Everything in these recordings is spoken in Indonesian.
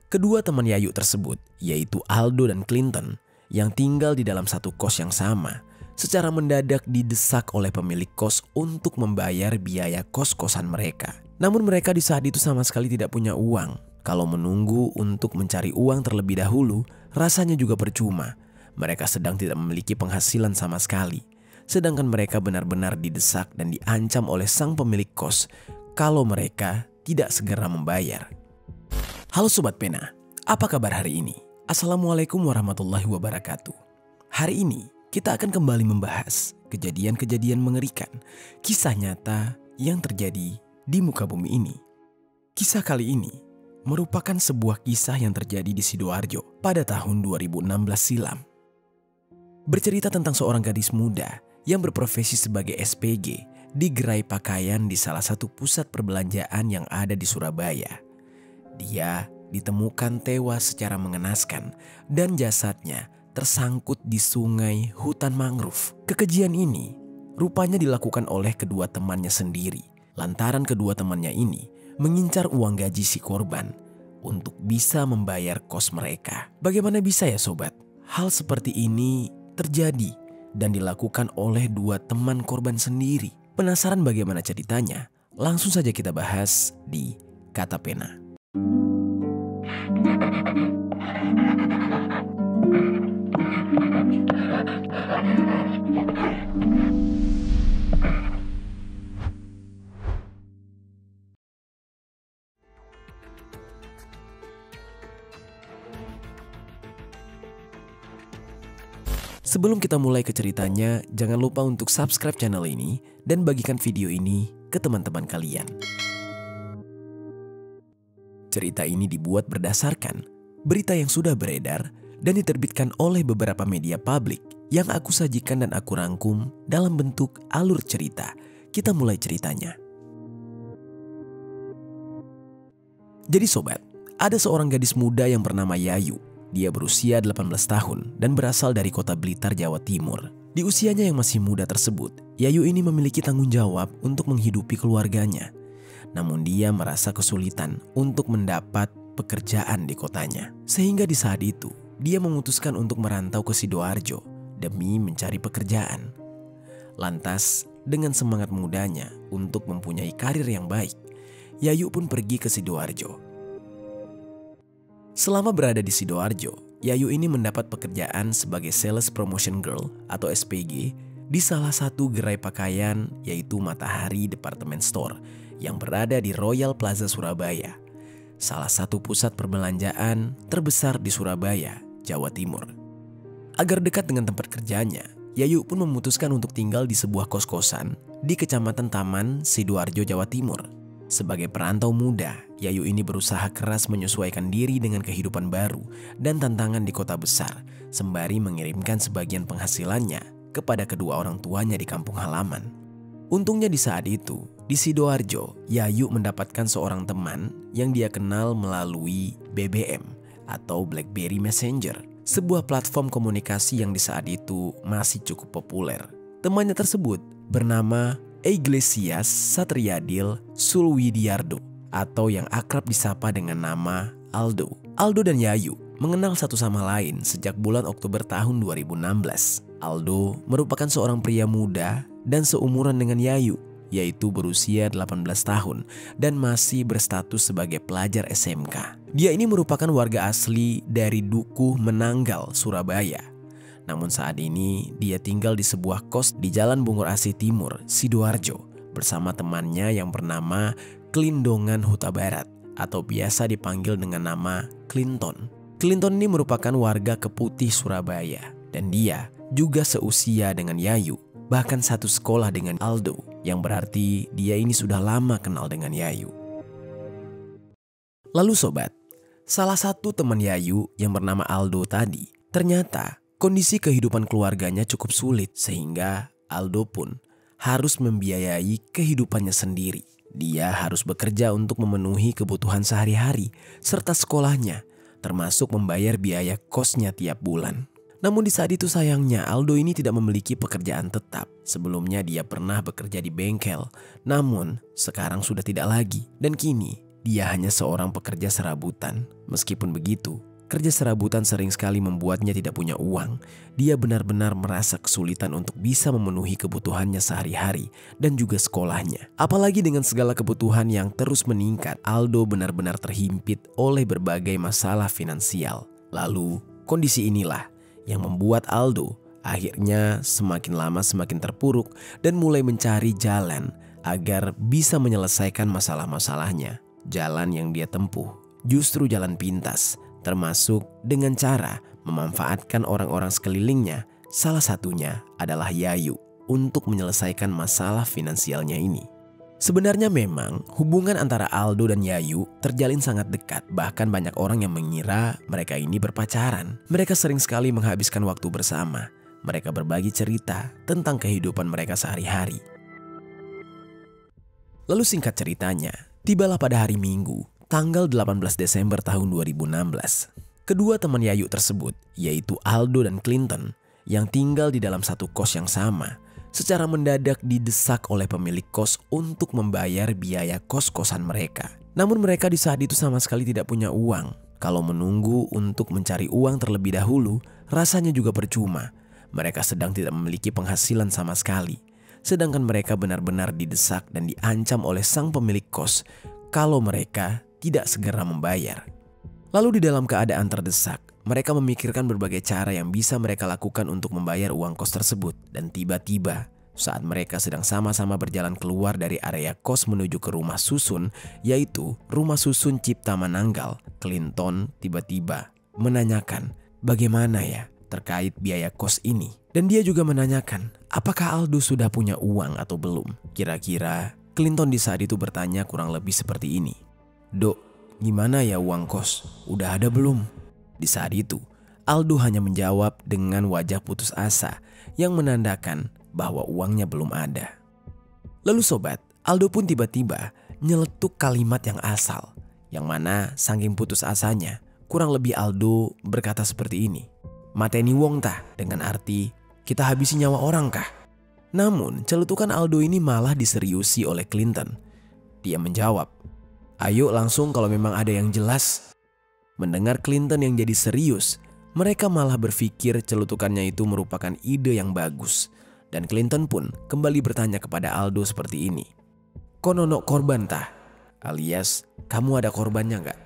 Kedua teman Yayu tersebut, yaitu Aldo dan Clinton, yang tinggal di dalam satu kos yang sama, secara mendadak didesak oleh pemilik kos untuk membayar biaya kos-kosan mereka. Namun mereka di saat itu sama sekali tidak punya uang. Kalau menunggu untuk mencari uang terlebih dahulu, rasanya juga percuma. Mereka sedang tidak memiliki penghasilan sama sekali. Sedangkan mereka benar-benar didesak dan diancam oleh sang pemilik kos kalau mereka tidak segera membayar. Halo Sobat Pena, apa kabar hari ini? Assalamualaikum warahmatullahi wabarakatuh. Hari ini kita akan kembali membahas kejadian-kejadian mengerikan, kisah nyata yang terjadi di muka bumi ini. Kisah kali ini merupakan sebuah kisah yang terjadi di Sidoarjo pada tahun 2016 silam. Bercerita tentang seorang gadis muda yang berprofesi sebagai SPG di gerai pakaian di salah satu pusat perbelanjaan yang ada di Surabaya. Dia ditemukan tewas secara mengenaskan dan jasadnya tersangkut di sungai hutan mangrove. Kekejian ini rupanya dilakukan oleh kedua temannya sendiri, lantaran kedua temannya ini mengincar uang gaji si korban untuk bisa membayar kos mereka. Bagaimana bisa ya sobat? Hal seperti ini terjadi dan dilakukan oleh dua teman korban sendiri. Penasaran bagaimana ceritanya? Langsung saja kita bahas di Kata Pena. Sebelum kita mulai ke ceritanya, jangan lupa untuk subscribe channel ini dan bagikan video ini ke teman-teman kalian. Cerita ini dibuat berdasarkan berita yang sudah beredar dan diterbitkan oleh beberapa media publik yang aku sajikan dan aku rangkum dalam bentuk alur cerita. Kita mulai ceritanya. Jadi sobat, ada seorang gadis muda yang bernama Yayu. Dia berusia 18 tahun dan berasal dari kota Blitar, Jawa Timur. Di usianya yang masih muda tersebut, Yayu ini memiliki tanggung jawab untuk menghidupi keluarganya. Namun dia merasa kesulitan untuk mendapat pekerjaan di kotanya. Sehingga di saat itu, dia memutuskan untuk merantau ke Sidoarjo demi mencari pekerjaan. Lantas, dengan semangat mudanya untuk mempunyai karir yang baik, Yayu pun pergi ke Sidoarjo. Selama berada di Sidoarjo, Yayu ini mendapat pekerjaan sebagai Sales Promotion Girl atau SPG di salah satu gerai pakaian yaitu Matahari Department Store yang berada di Royal Plaza Surabaya, salah satu pusat perbelanjaan terbesar di Surabaya, Jawa Timur. Agar dekat dengan tempat kerjanya, Yayu pun memutuskan untuk tinggal di sebuah kos-kosan di Kecamatan Taman, Sidoarjo, Jawa Timur. Sebagai perantau muda, Yayu ini berusaha keras menyesuaikan diri dengan kehidupan baru dan tantangan di kota besar, sembari mengirimkan sebagian penghasilannya kepada kedua orang tuanya di kampung halaman. Untungnya di saat itu, di Sidoarjo, Yayu mendapatkan seorang teman yang dia kenal melalui BBM atau BlackBerry Messenger, sebuah platform komunikasi yang di saat itu masih cukup populer. Temannya tersebut bernama Iglesias Satriadil Sulwidiardo atau yang akrab disapa dengan nama Aldo. Aldo dan Yayu mengenal satu sama lain sejak bulan Oktober tahun 2016. Aldo merupakan seorang pria muda dan seumuran dengan Yayu, yaitu berusia 18 tahun dan masih berstatus sebagai pelajar SMK. Dia ini merupakan warga asli dari Dukuh Menanggal, Surabaya. Namun saat ini dia tinggal di sebuah kos di Jalan Bungur Asih Timur, Sidoarjo bersama temannya yang bernama Klindongan Huta Barat atau biasa dipanggil dengan nama Clinton. Clinton ini merupakan warga Keputih, Surabaya dan dia juga seusia dengan Yayu, bahkan satu sekolah dengan Aldo, yang berarti dia ini sudah lama kenal dengan Yayu. Lalu sobat, salah satu teman Yayu yang bernama Aldo tadi, ternyata kondisi kehidupan keluarganya cukup sulit sehingga Aldo pun harus membiayai kehidupannya sendiri. Dia harus bekerja untuk memenuhi kebutuhan sehari-hari serta sekolahnya, termasuk membayar biaya kosnya tiap bulan. Namun di saat itu sayangnya Aldo ini tidak memiliki pekerjaan tetap. Sebelumnya dia pernah bekerja di bengkel, namun sekarang sudah tidak lagi. Dan kini dia hanya seorang pekerja serabutan. Meskipun begitu, kerja serabutan sering sekali membuatnya tidak punya uang. Dia benar-benar merasa kesulitan untuk bisa memenuhi kebutuhannya sehari-hari dan juga sekolahnya. Apalagi dengan segala kebutuhan yang terus meningkat, Aldo benar-benar terhimpit oleh berbagai masalah finansial. Lalu, kondisi inilah yang membuat Aldo akhirnya semakin lama semakin terpuruk dan mulai mencari jalan agar bisa menyelesaikan masalah-masalahnya. Jalan yang dia tempuh justru jalan pintas, termasuk dengan cara memanfaatkan orang-orang sekelilingnya. Salah satunya adalah Yayu untuk menyelesaikan masalah finansialnya ini. Sebenarnya memang hubungan antara Aldo dan Yayu terjalin sangat dekat. Bahkan banyak orang yang mengira mereka ini berpacaran. Mereka sering sekali menghabiskan waktu bersama. Mereka berbagi cerita tentang kehidupan mereka sehari-hari. Lalu singkat ceritanya, tibalah pada hari Minggu, tanggal 18 Desember tahun 2016. Kedua teman Yayu tersebut, yaitu Aldo dan Clinton, yang tinggal di dalam satu kos yang sama, secara mendadak didesak oleh pemilik kos untuk membayar biaya kos-kosan mereka. Namun mereka di saat itu sama sekali tidak punya uang. Kalau menunggu untuk mencari uang terlebih dahulu, rasanya juga percuma. Mereka sedang tidak memiliki penghasilan sama sekali. Sedangkan mereka benar-benar didesak dan diancam oleh sang pemilik kos kalau mereka tidak segera membayar. Lalu di dalam keadaan terdesak, mereka memikirkan berbagai cara yang bisa mereka lakukan untuk membayar uang kos tersebut. Dan tiba-tiba saat mereka sedang sama-sama berjalan keluar dari area kos menuju ke rumah susun, yaitu rumah susun Cipta Manunggal, Clinton tiba-tiba menanyakan bagaimana ya terkait biaya kos ini. Dan dia juga menanyakan apakah Aldo sudah punya uang atau belum. Kira-kira Clinton di saat itu bertanya kurang lebih seperti ini. "Dok, gimana ya uang kos? Udah ada belum?" Di saat itu, Aldo hanya menjawab dengan wajah putus asa yang menandakan bahwa uangnya belum ada. Lalu sobat, Aldo pun tiba-tiba nyeletuk kalimat yang asal, yang mana saking putus asanya, kurang lebih Aldo berkata seperti ini. "Mateni wong tah," dengan arti kita habisi nyawa orang kah? Namun celetukan Aldo ini malah diseriusi oleh Clinton. Dia menjawab, "Ayo langsung kalau memang ada yang jelas." Mendengar Clinton yang jadi serius, mereka malah berpikir celutukannya itu merupakan ide yang bagus. Dan Clinton pun kembali bertanya kepada Aldo seperti ini. "Konono korban tah?" Alias, kamu ada korbannya nggak?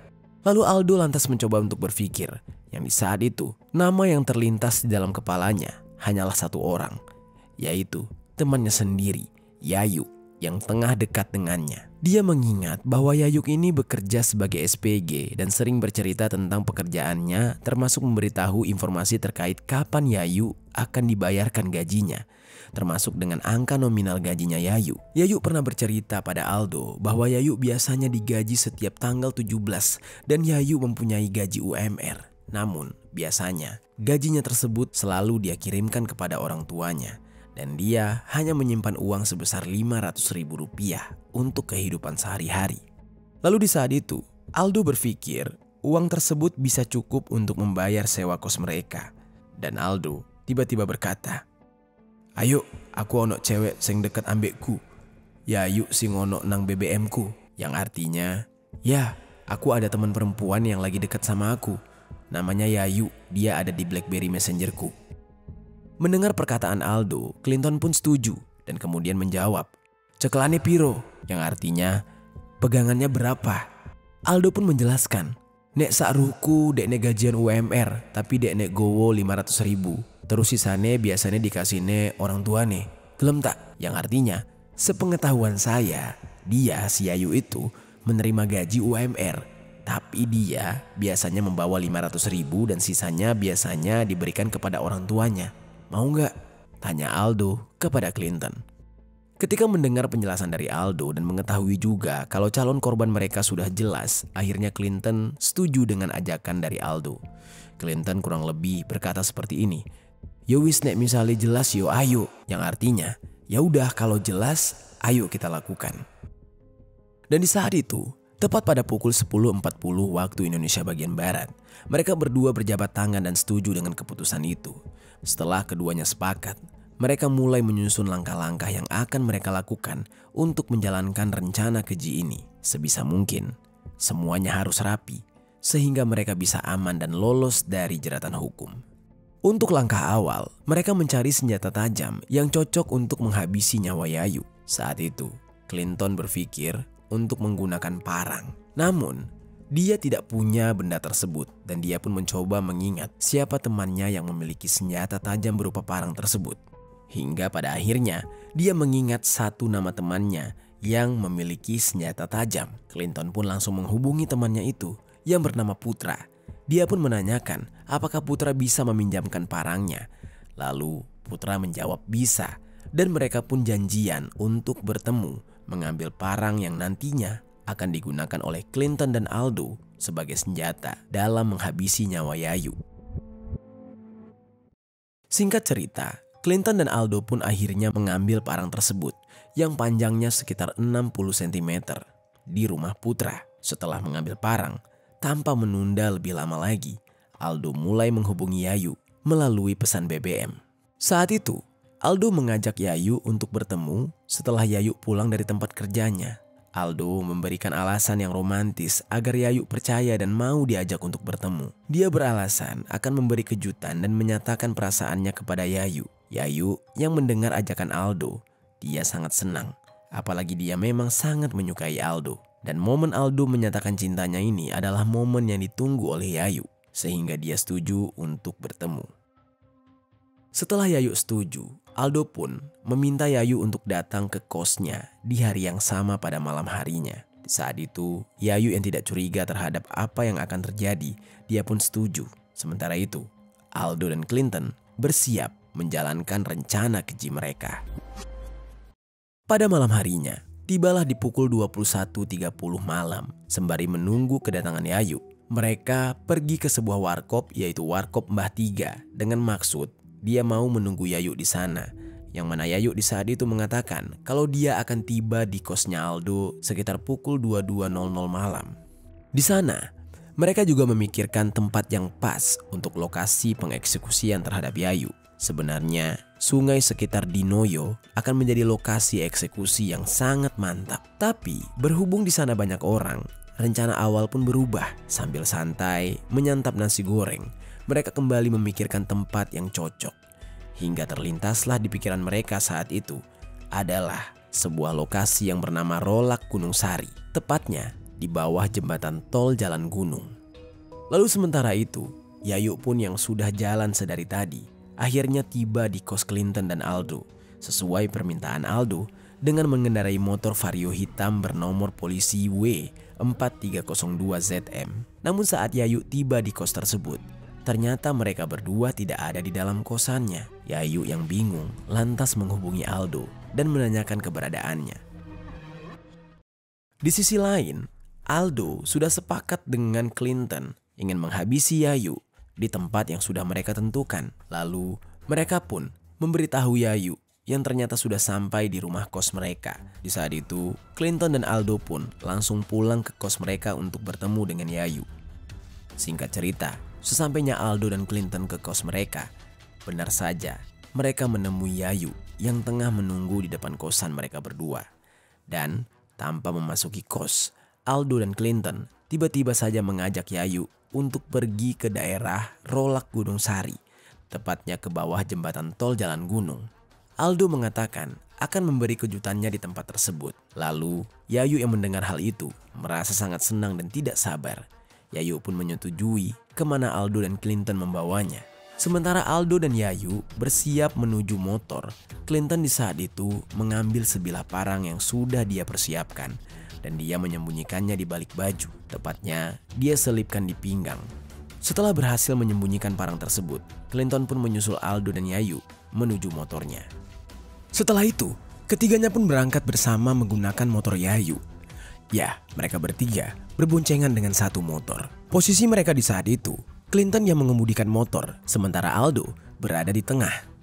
Lalu Aldo lantas mencoba untuk berpikir, yang di saat itu nama yang terlintas di dalam kepalanya hanyalah satu orang, yaitu temannya sendiri, Yayu, yang tengah dekat dengannya. Dia mengingat bahwa Yayuk ini bekerja sebagai SPG dan sering bercerita tentang pekerjaannya, termasuk memberitahu informasi terkait kapan Yayu akan dibayarkan gajinya, termasuk dengan angka nominal gajinya Yayu. Yayu pernah bercerita pada Aldo bahwa Yayu biasanya digaji setiap tanggal 17 dan Yayu mempunyai gaji UMR. Namun biasanya gajinya tersebut selalu dia kirimkan kepada orang tuanya. Dan dia hanya menyimpan uang sebesar Rp500.000 untuk kehidupan sehari-hari. Lalu di saat itu, Aldo berpikir uang tersebut bisa cukup untuk membayar sewa kos mereka. Dan Aldo tiba-tiba berkata, "Ayo, aku ono cewek sing deket ambekku. Ya yuk sing ono nang BBM ku." Yang artinya, ya aku ada teman perempuan yang lagi deket sama aku. Namanya Yayu, dia ada di BlackBerry Messengerku. Mendengar perkataan Aldo, Clinton pun setuju dan kemudian menjawab, "Cekelane piro?" Yang artinya, pegangannya berapa? Aldo pun menjelaskan, "Nek sakruhku dek nek gajian UMR, tapi dek nek gowo 500.000. Terus sisane biasanya dikasihne orang tuane. Gelem tak?" Yang artinya, sepengetahuan saya, dia si Yayu itu menerima gaji UMR. Tapi dia biasanya membawa 500.000 dan sisanya biasanya diberikan kepada orang tuanya. "Mau nggak?" tanya Aldo kepada Clinton. Ketika mendengar penjelasan dari Aldo dan mengetahui juga kalau calon korban mereka sudah jelas, akhirnya Clinton setuju dengan ajakan dari Aldo. Clinton kurang lebih berkata seperti ini, "Yo wis nek misalnya jelas yo ayo." Yang artinya, ya udah kalau jelas ayo kita lakukan. Dan di saat itu, tepat pada pukul 10.40 waktu Indonesia bagian Barat, mereka berdua berjabat tangan dan setuju dengan keputusan itu. Setelah keduanya sepakat, mereka mulai menyusun langkah-langkah yang akan mereka lakukan untuk menjalankan rencana keji ini sebisa mungkin. Semuanya harus rapi, sehingga mereka bisa aman dan lolos dari jeratan hukum. Untuk langkah awal, mereka mencari senjata tajam yang cocok untuk menghabisi nyawa Yayu. Saat itu, Clinton berpikir untuk menggunakan parang. Namun, dia tidak punya benda tersebut dan dia pun mencoba mengingat siapa temannya yang memiliki senjata tajam berupa parang tersebut. Hingga pada akhirnya, dia mengingat satu nama temannya yang memiliki senjata tajam. Clinton pun langsung menghubungi temannya itu yang bernama Putra. Dia pun menanyakan apakah Putra bisa meminjamkan parangnya. Lalu Putra menjawab bisa dan mereka pun janjian untuk bertemu mengambil parang yang nantinya akan digunakan oleh Clinton dan Aldo sebagai senjata dalam menghabisi nyawa Yayu. Singkat cerita, Clinton dan Aldo pun akhirnya mengambil parang tersebut yang panjangnya sekitar 60 cm di rumah Putra. Setelah mengambil parang, tanpa menunda lebih lama lagi, Aldo mulai menghubungi Yayu melalui pesan BBM. Saat itu, Aldo mengajak Yayu untuk bertemu setelah Yayu pulang dari tempat kerjanya. Aldo memberikan alasan yang romantis agar Yayu percaya dan mau diajak untuk bertemu. Dia beralasan akan memberi kejutan dan menyatakan perasaannya kepada Yayu. Yayu yang mendengar ajakan Aldo, dia sangat senang. Apalagi dia memang sangat menyukai Aldo. Dan momen Aldo menyatakan cintanya ini adalah momen yang ditunggu oleh Yayu, sehingga dia setuju untuk bertemu. Setelah Yayu setuju, Aldo pun meminta Yayu untuk datang ke kosnya di hari yang sama pada malam harinya. Saat itu, Yayu yang tidak curiga terhadap apa yang akan terjadi, dia pun setuju. Sementara itu, Aldo dan Clinton bersiap menjalankan rencana keji mereka. Pada malam harinya, tibalah di pukul 21.30 malam. Sembari menunggu kedatangan Yayu, mereka pergi ke sebuah warkop, yaitu warkop Mbah Tiga, dengan maksud dia mau menunggu Yayu di sana. Yang mana Yayu di saat itu mengatakan kalau dia akan tiba di kosnya Aldo sekitar pukul 22.00 malam. Di sana, mereka juga memikirkan tempat yang pas untuk lokasi pengeksekusian terhadap Yayu. Sebenarnya, sungai sekitar Dinoyo akan menjadi lokasi eksekusi yang sangat mantap. Tapi, berhubung di sana banyak orang, rencana awal pun berubah. Sambil santai menyantap nasi goreng, mereka kembali memikirkan tempat yang cocok. Hingga terlintaslah di pikiran mereka saat itu adalah sebuah lokasi yang bernama Rolak Gunung Sari, tepatnya di bawah jembatan tol Jalan Gunung. Lalu sementara itu, Yayu pun yang sudah jalan sedari tadi akhirnya tiba di kos Clinton dan Aldo sesuai permintaan Aldo dengan mengendarai motor Vario hitam bernomor polisi W4302ZM. Namun saat Yayu tiba di kos tersebut, ternyata mereka berdua tidak ada di dalam kosannya. Yayu yang bingung lantas menghubungi Aldo dan menanyakan keberadaannya. Di sisi lain, Aldo sudah sepakat dengan Clinton ingin menghabisi Yayu di tempat yang sudah mereka tentukan. Lalu mereka pun memberitahu Yayu yang ternyata sudah sampai di rumah kos mereka. Di saat itu, Clinton dan Aldo pun langsung pulang ke kos mereka untuk bertemu dengan Yayu. Singkat cerita, sesampainya Aldo dan Clinton ke kos mereka, benar saja mereka menemui Yayu yang tengah menunggu di depan kosan mereka berdua. Dan tanpa memasuki kos, Aldo dan Clinton tiba-tiba saja mengajak Yayu untuk pergi ke daerah Rolak Gunung Sari, tepatnya ke bawah jembatan tol Jalan Gunung. Aldo mengatakan akan memberi kejutannya di tempat tersebut. Lalu Yayu yang mendengar hal itu merasa sangat senang dan tidak sabar. Yayu pun menyetujui kemana Aldo dan Clinton membawanya. Sementara Aldo dan Yayu bersiap menuju motor, Clinton di saat itu mengambil sebilah parang yang sudah dia persiapkan dan dia menyembunyikannya di balik baju. Tepatnya, dia selipkan di pinggang. Setelah berhasil menyembunyikan parang tersebut, Clinton pun menyusul Aldo dan Yayu menuju motornya. Setelah itu, ketiganya pun berangkat bersama menggunakan motor Yayu. Ya, mereka bertiga berboncengan dengan satu motor. Posisi mereka di saat itu, Clinton yang mengemudikan motor, sementara Aldo berada di tengah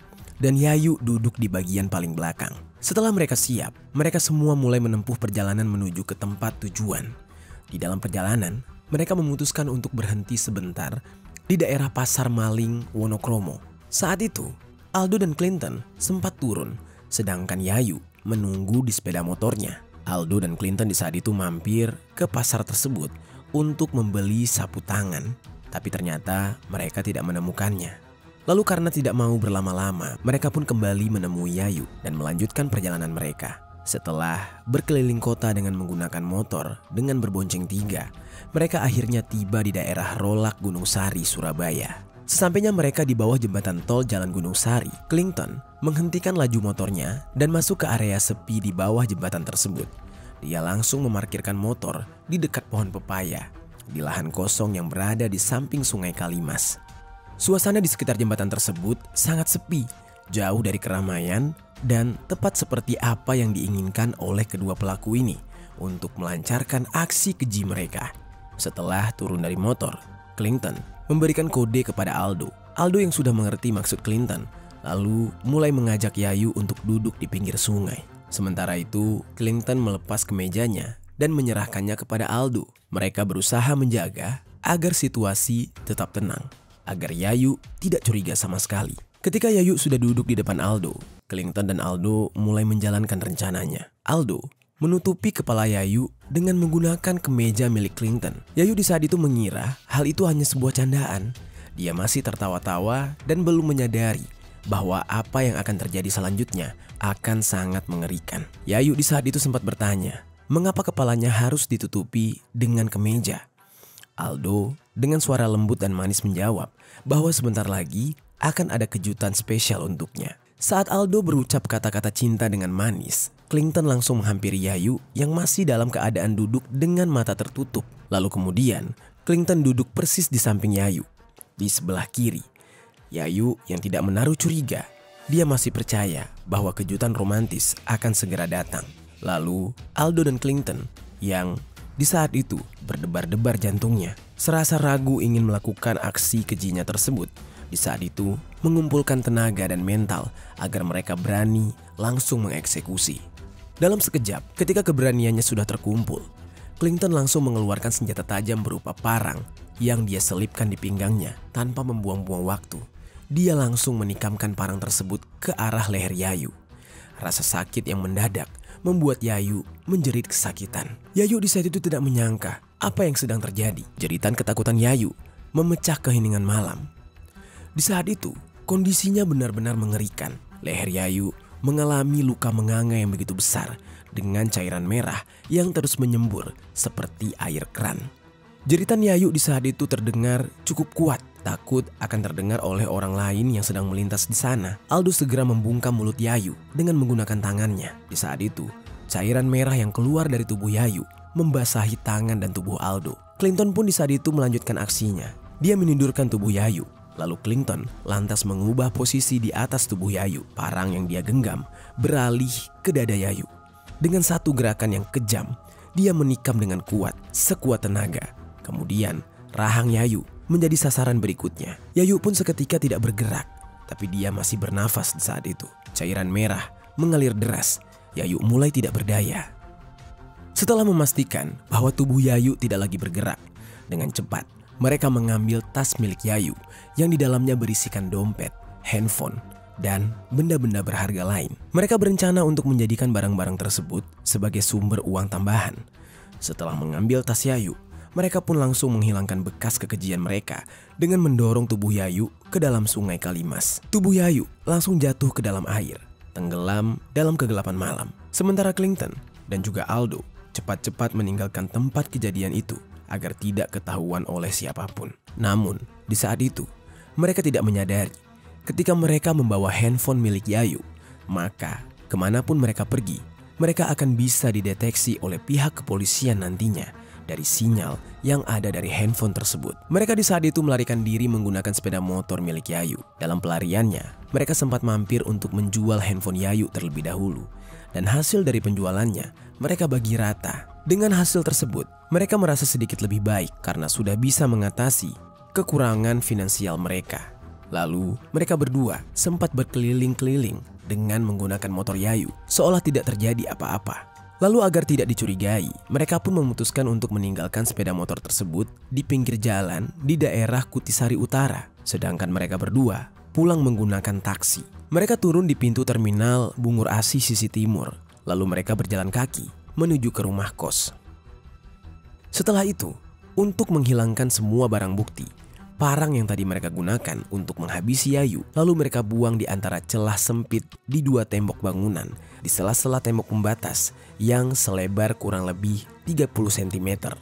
dan Yayu duduk di bagian paling belakang. Setelah mereka siap, mereka semua mulai menempuh perjalanan menuju ke tempat tujuan. Di dalam perjalanan, mereka memutuskan untuk berhenti sebentar di daerah Pasar Maling, Wonokromo. Saat itu, Aldo dan Clinton sempat turun, sedangkan Yayu menunggu di sepeda motornya. Aldo dan Clinton di saat itu mampir ke pasar tersebut untuk membeli sapu tangan, tapi ternyata mereka tidak menemukannya. Lalu karena tidak mau berlama-lama, mereka pun kembali menemui Yayu dan melanjutkan perjalanan mereka. Setelah berkeliling kota dengan menggunakan motor dengan berbonceng 3, mereka akhirnya tiba di daerah Rolak Gunung Sari, Surabaya. Sesampainya mereka di bawah jembatan tol Jalan Gunung Sari, Clinton menghentikan laju motornya dan masuk ke area sepi di bawah jembatan tersebut. Dia langsung memarkirkan motor di dekat pohon pepaya di lahan kosong yang berada di samping Sungai Kalimas. Suasana di sekitar jembatan tersebut sangat sepi, jauh dari keramaian dan tepat seperti apa yang diinginkan oleh kedua pelaku ini untuk melancarkan aksi keji mereka. Setelah turun dari motor, Clinton memberikan kode kepada Aldo. Aldo yang sudah mengerti maksud Clinton, lalu mulai mengajak Yayu untuk duduk di pinggir sungai. Sementara itu, Clinton melepas kemejanya dan menyerahkannya kepada Aldo. Mereka berusaha menjaga agar situasi tetap tenang, agar Yayu tidak curiga sama sekali. Ketika Yayu sudah duduk di depan Aldo, Clinton dan Aldo mulai menjalankan rencananya. Aldo menutupi kepala Yayu dengan menggunakan kemeja milik Clinton. Yayu di saat itu mengira hal itu hanya sebuah candaan. Dia masih tertawa-tawa dan belum menyadari bahwa apa yang akan terjadi selanjutnya akan sangat mengerikan. Yayu di saat itu sempat bertanya, mengapa kepalanya harus ditutupi dengan kemeja? Aldo dengan suara lembut dan manis menjawab bahwa sebentar lagi akan ada kejutan spesial untuknya. Saat Aldo berucap kata-kata cinta dengan manis, Clinton langsung menghampiri Yayu yang masih dalam keadaan duduk dengan mata tertutup. Lalu kemudian, Clinton duduk persis di samping Yayu, di sebelah kiri. Yayu yang tidak menaruh curiga, dia masih percaya bahwa kejutan romantis akan segera datang. Lalu, Aldo dan Clinton yang di saat itu berdebar-debar jantungnya, serasa ragu ingin melakukan aksi kejinya tersebut. Di saat itu, mengumpulkan tenaga dan mental agar mereka berani langsung mengeksekusi. Dalam sekejap, ketika keberaniannya sudah terkumpul, Clinton langsung mengeluarkan senjata tajam berupa parang yang dia selipkan di pinggangnya tanpa membuang-buang waktu. Dia langsung menikamkan parang tersebut ke arah leher Yayu. Rasa sakit yang mendadak membuat Yayu menjerit kesakitan. Yayu di saat itu tidak menyangka apa yang sedang terjadi. Jeritan ketakutan Yayu memecah keheningan malam. Di saat itu, kondisinya benar-benar mengerikan. Leher Yayu mengalami luka menganga yang begitu besar dengan cairan merah yang terus menyembur seperti air keran. Jeritan Yayu di saat itu terdengar cukup kuat, takut akan terdengar oleh orang lain yang sedang melintas di sana. Aldo segera membungkam mulut Yayu dengan menggunakan tangannya. Di saat itu, cairan merah yang keluar dari tubuh Yayu membasahi tangan dan tubuh Aldo. Clinton pun di saat itu melanjutkan aksinya. Dia menidurkan tubuh Yayu. Lalu Clinton lantas mengubah posisi di atas tubuh Yayu. Parang yang dia genggam beralih ke dada Yayu. Dengan satu gerakan yang kejam, dia menikam dengan kuat, sekuat tenaga. Kemudian, rahang Yayu menjadi sasaran berikutnya. Yayu pun seketika tidak bergerak, tapi dia masih bernafas di saat itu. Cairan merah mengalir deras. Yayu mulai tidak berdaya. Setelah memastikan bahwa tubuh Yayu tidak lagi bergerak, dengan cepat mereka mengambil tas milik Yayu yang di dalamnya berisikan dompet, handphone, dan benda-benda berharga lain. Mereka berencana untuk menjadikan barang-barang tersebut sebagai sumber uang tambahan. Setelah mengambil tas Yayu, mereka pun langsung menghilangkan bekas kekejian mereka dengan mendorong tubuh Yayu ke dalam Sungai Kalimas. Tubuh Yayu langsung jatuh ke dalam air, tenggelam dalam kegelapan malam. Sementara Clinton dan juga Aldo cepat-cepat meninggalkan tempat kejadian itu agar tidak ketahuan oleh siapapun. Namun, di saat itu, mereka tidak menyadari ketika mereka membawa handphone milik Yayu, maka kemanapun mereka pergi, mereka akan bisa dideteksi oleh pihak kepolisian nantinya dari sinyal yang ada dari handphone tersebut. Mereka di saat itu melarikan diri menggunakan sepeda motor milik Yayu. Dalam pelariannya, mereka sempat mampir untuk menjual handphone Yayu terlebih dahulu. Dan hasil dari penjualannya, mereka bagi rata. Dengan hasil tersebut, mereka merasa sedikit lebih baik karena sudah bisa mengatasi kekurangan finansial mereka. Lalu, mereka berdua sempat berkeliling-keliling dengan menggunakan motor Yayu, seolah tidak terjadi apa-apa. Lalu agar tidak dicurigai, mereka pun memutuskan untuk meninggalkan sepeda motor tersebut di pinggir jalan di daerah Kutisari Utara. Sedangkan mereka berdua pulang menggunakan taksi. Mereka turun di pintu terminal Bungur Asi sisi timur. Lalu mereka berjalan kaki menuju ke rumah kos. Setelah itu, untuk menghilangkan semua barang bukti, parang yang tadi mereka gunakan untuk menghabisi Yayu, lalu mereka buang di antara celah sempit di dua tembok bangunan, di sela-sela tembok pembatas yang selebar kurang lebih 30 cm.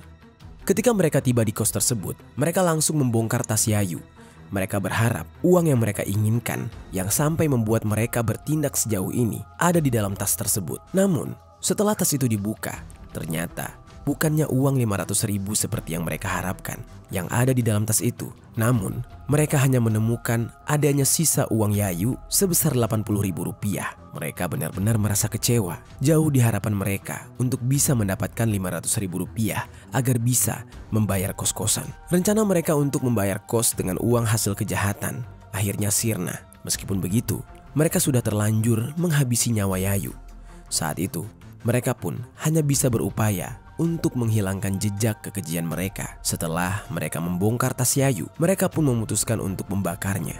Ketika mereka tiba di kos tersebut, mereka langsung membongkar tas Yayu. Mereka berharap uang yang mereka inginkan, yang sampai membuat mereka bertindak sejauh ini, ada di dalam tas tersebut. Namun, setelah tas itu dibuka, ternyata bukannya uang 500.000 seperti yang mereka harapkan yang ada di dalam tas itu. Namun, mereka hanya menemukan adanya sisa uang Yayu sebesar 80.000 rupiah. Mereka benar-benar merasa kecewa, jauh di harapan mereka untuk bisa mendapatkan 500.000 rupiah agar bisa membayar kos-kosan. Rencana mereka untuk membayar kos dengan uang hasil kejahatan akhirnya sirna. Meskipun begitu, mereka sudah terlanjur menghabisi nyawa Yayu. Saat itu, mereka pun hanya bisa berupaya untuk menghilangkan jejak kekejian mereka. Setelah mereka membongkar tas Yayu, mereka pun memutuskan untuk membakarnya.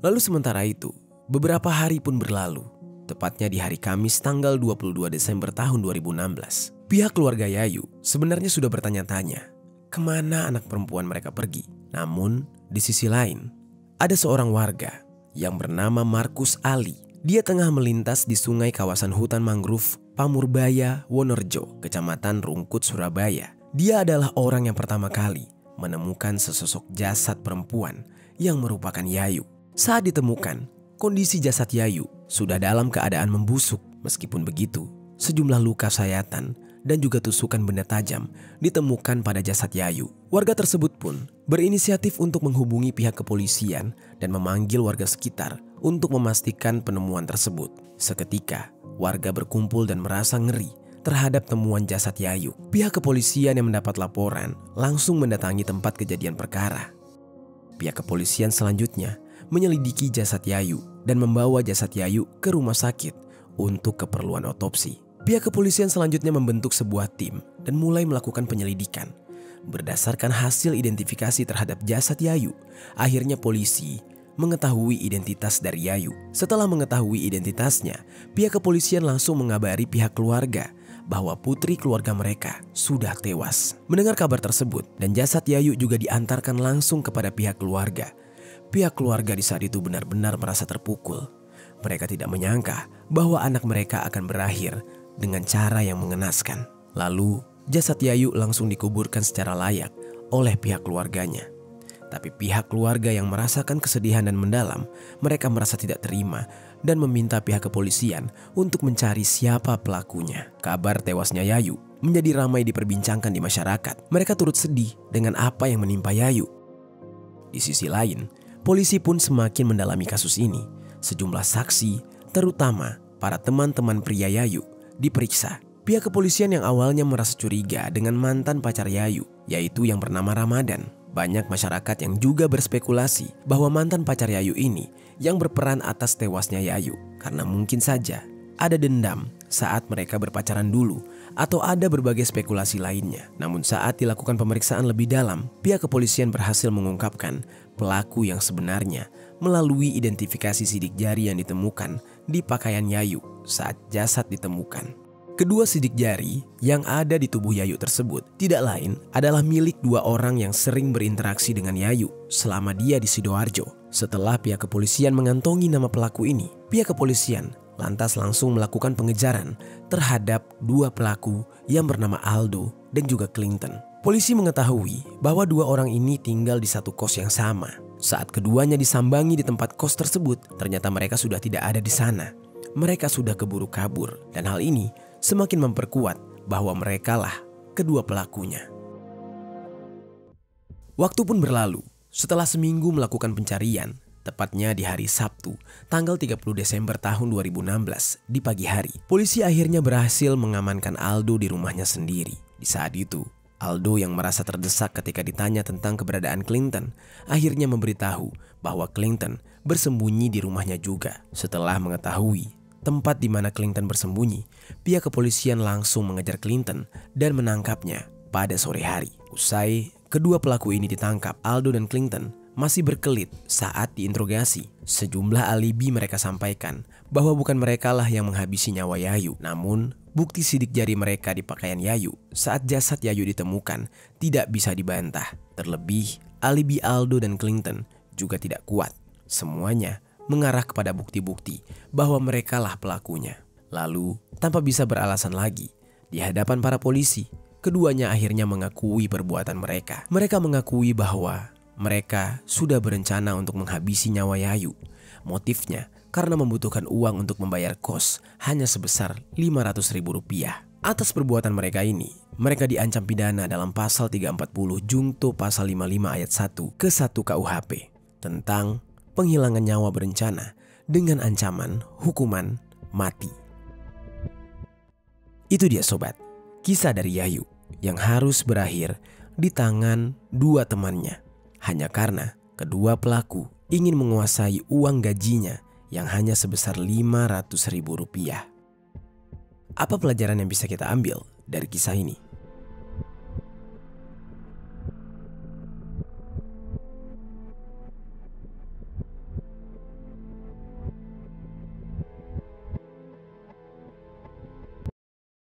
Lalu sementara itu, beberapa hari pun berlalu, tepatnya di hari Kamis tanggal 22 Desember tahun 2016. Pihak keluarga Yayu sebenarnya sudah bertanya-tanya kemana anak perempuan mereka pergi. Namun, di sisi lain, ada seorang warga yang bernama Markus Ali. Dia tengah melintas di sungai kawasan hutan mangrove Pamurbaya, Wonorejo, Kecamatan Rungkut, Surabaya. Dia adalah orang yang pertama kali menemukan sesosok jasad perempuan yang merupakan Yayu. Saat ditemukan, kondisi jasad Yayu sudah dalam keadaan membusuk. Meskipun begitu, sejumlah luka sayatan dan juga tusukan benda tajam ditemukan pada jasad Yayu. Warga tersebut pun berinisiatif untuk menghubungi pihak kepolisian dan memanggil warga sekitar untuk memastikan penemuan tersebut. Seketika, warga berkumpul dan merasa ngeri terhadap temuan jasad Yayu. Pihak kepolisian yang mendapat laporan langsung mendatangi tempat kejadian perkara. Pihak kepolisian selanjutnya menyelidiki jasad Yayu dan membawa jasad Yayu ke rumah sakit untuk keperluan otopsi. Pihak kepolisian selanjutnya membentuk sebuah tim dan mulai melakukan penyelidikan. Berdasarkan hasil identifikasi terhadap jasad Yayu, akhirnya polisi mengetahui identitas dari Yayu. Setelah mengetahui identitasnya, pihak kepolisian langsung mengabari pihak keluarga bahwa putri keluarga mereka sudah tewas. Mendengar kabar tersebut dan jasad Yayu juga diantarkan langsung kepada pihak keluarga. Pihak keluarga di saat itu benar-benar merasa terpukul. Mereka tidak menyangka bahwa anak mereka akan berakhir dengan cara yang mengenaskan. Lalu, jasad Yayu langsung dikuburkan secara layak oleh pihak keluarganya. Tapi pihak keluarga yang merasakan kesedihan dan mendalam, mereka merasa tidak terima dan meminta pihak kepolisian untuk mencari siapa pelakunya. Kabar tewasnya Yayu menjadi ramai diperbincangkan di masyarakat. Mereka turut sedih dengan apa yang menimpa Yayu. Di sisi lain, polisi pun semakin mendalami kasus ini. Sejumlah saksi, terutama para teman-teman pria Yayu, diperiksa. Pihak kepolisian yang awalnya merasa curiga dengan mantan pacar Yayu, yaitu yang bernama Ramadan. Banyak masyarakat yang juga berspekulasi bahwa mantan pacar Yayu ini yang berperan atas tewasnya Yayu karena mungkin saja ada dendam saat mereka berpacaran dulu atau ada berbagai spekulasi lainnya. Namun saat dilakukan pemeriksaan lebih dalam, pihak kepolisian berhasil mengungkapkan pelaku yang sebenarnya melalui identifikasi sidik jari yang ditemukan di pakaian Yayu saat jasad ditemukan. Kedua sidik jari yang ada di tubuh Yayu tersebut tidak lain adalah milik dua orang yang sering berinteraksi dengan Yayu selama dia di Sidoarjo. Setelah pihak kepolisian mengantongi nama pelaku ini, pihak kepolisian lantas langsung melakukan pengejaran terhadap dua pelaku yang bernama Aldo dan juga Clinton. Polisi mengetahui bahwa dua orang ini tinggal di satu kos yang sama. Saat keduanya disambangi di tempat kos tersebut, ternyata mereka sudah tidak ada di sana. Mereka sudah keburu kabur dan hal ini semakin memperkuat bahwa merekalah kedua pelakunya. Waktu pun berlalu. Setelah seminggu melakukan pencarian, tepatnya di hari Sabtu, tanggal 30 Desember tahun 2016 di pagi hari, polisi akhirnya berhasil mengamankan Aldo di rumahnya sendiri. Di saat itu, Aldo yang merasa terdesak ketika ditanya tentang keberadaan Clinton, akhirnya memberitahu bahwa Clinton bersembunyi di rumahnya juga. Setelah mengetahui tempat di mana Clinton bersembunyi, pihak kepolisian langsung mengejar Clinton dan menangkapnya pada sore hari. Usai kedua pelaku ini ditangkap, Aldo dan Clinton masih berkelit saat diinterogasi. Sejumlah alibi mereka sampaikan bahwa bukan merekalah yang menghabisi nyawa Yayu, namun bukti sidik jari mereka di pakaian Yayu saat jasad Yayu ditemukan tidak bisa dibantah. Terlebih, alibi Aldo dan Clinton juga tidak kuat. Semuanya mengarah kepada bukti-bukti bahwa merekalah pelakunya. Lalu, tanpa bisa beralasan lagi, di hadapan para polisi, keduanya akhirnya mengakui perbuatan mereka. Mereka mengakui bahwa mereka sudah berencana untuk menghabisi nyawa Yayu. Motifnya karena membutuhkan uang untuk membayar kos hanya sebesar Rp500.000. Atas perbuatan mereka ini, mereka diancam pidana dalam pasal 340 Jungto pasal 55 ayat 1 ke 1 KUHP tentang penghilangan nyawa berencana dengan ancaman hukuman mati. Itu dia sobat, kisah dari Yayu yang harus berakhir di tangan dua temannya hanya karena kedua pelaku ingin menguasai uang gajinya yang hanya sebesar Rp500.000. Apa pelajaran yang bisa kita ambil dari kisah ini?